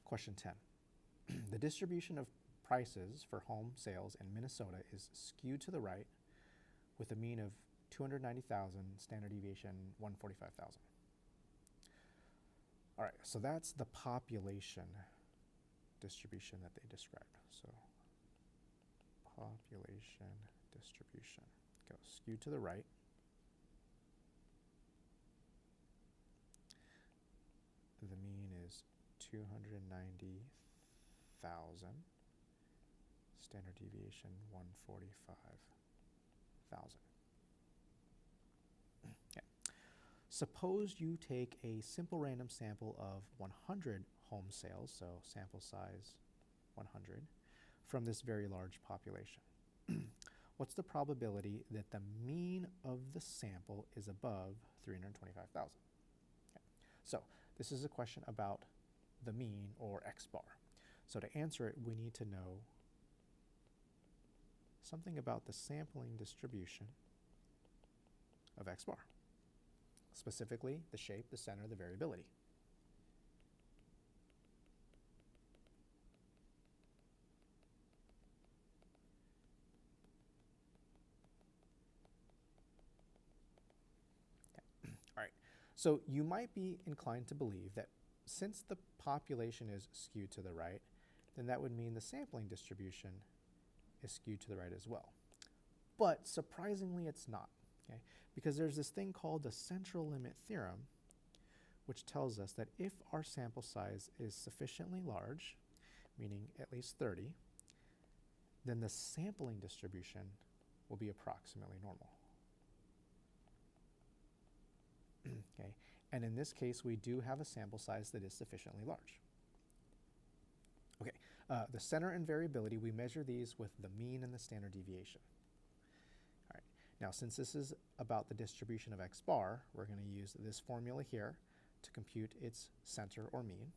Question 10. The distribution of prices for home sales in Minnesota is skewed to the right with a mean of 290,000, standard deviation 145,000. All right, so that's the population distribution that they described. So population distribution goes skewed to the right. The mean is 290,000, standard deviation 145,000. Okay. Suppose you take a simple random sample of 100 home sales, so sample size 100, from this very large population. What's the probability that the mean of the sample is above 325,000? Okay. So this is a question about the mean, or X bar. So to answer it, we need to know something about the sampling distribution of X bar. Specifically, the shape, the center, the variability. All right, so you might be inclined to believe that since the population is skewed to the right, then that would mean the sampling distribution is skewed to the right as well. But surprisingly, it's not, okay? Because there's this thing called the central limit theorem, which tells us that if our sample size is sufficiently large, meaning at least 30, then the sampling distribution will be approximately normal. Okay, and in this case, we do have a sample size that is sufficiently large. Okay, the center and variability, we measure these with the mean and the standard deviation. All right, now since this is about the distribution of X bar, we're going to use this formula here to compute its center or mean,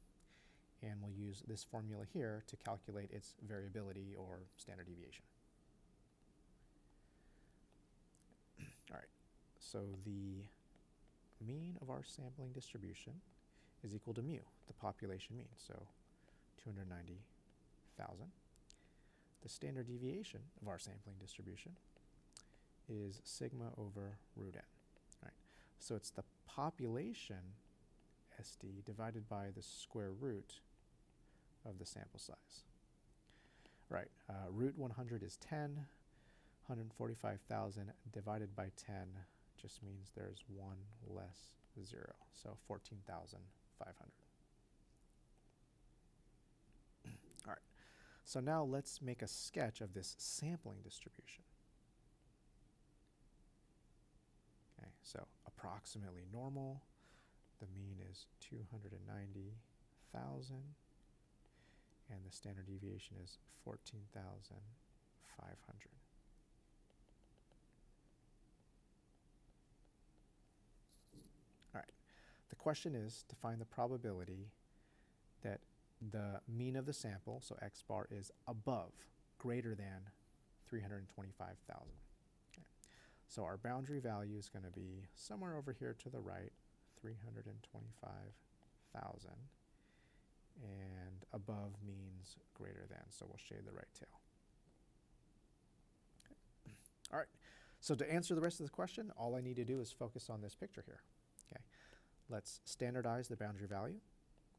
and we'll use this formula here to calculate its variability or standard deviation. All right, so the mean of our sampling distribution is equal to mu, the population mean, so 290,000. The standard deviation of our sampling distribution is sigma over root n. Right? So it's the population SD divided by the square root of the sample size. Right, root 100 is 10, 145,000 divided by 10 just means there's one less 0, so 14,500. All right, so now let's make a sketch of this sampling distribution. Okay, so approximately normal, the mean is 290,000, and the standard deviation is 14,500. All right, the question is to find the probability that the mean of the sample, so X bar, is above, greater than 325,000. Okay. So our boundary value is going to be somewhere over here to the right, 325,000, and above means greater than, so we'll shade the right tail. Okay. All right, so to answer the rest of the question, all I need to do is focus on this picture here. Okay, let's standardize the boundary value.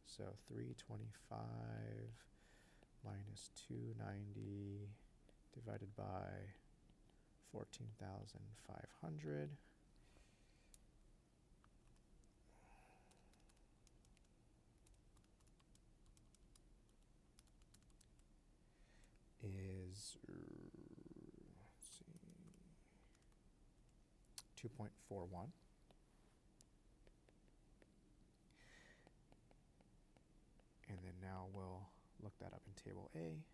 So 325 minus 290 divided by 14,500 is, let's see, 2.41. And then now we'll look that up in table A.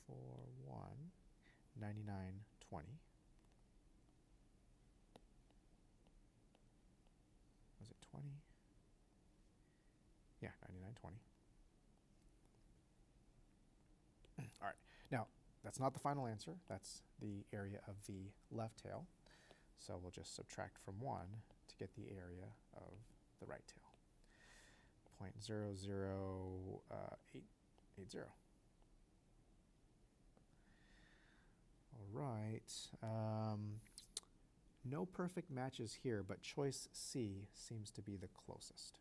.41, 9920. Was it 20? Yeah, 9920. All right, now that's not the final answer. That's the area of the left tail. So we'll just subtract from 1 to get the area of the right tail. 0.00880. All right. No perfect matches here, but choice C seems to be the closest.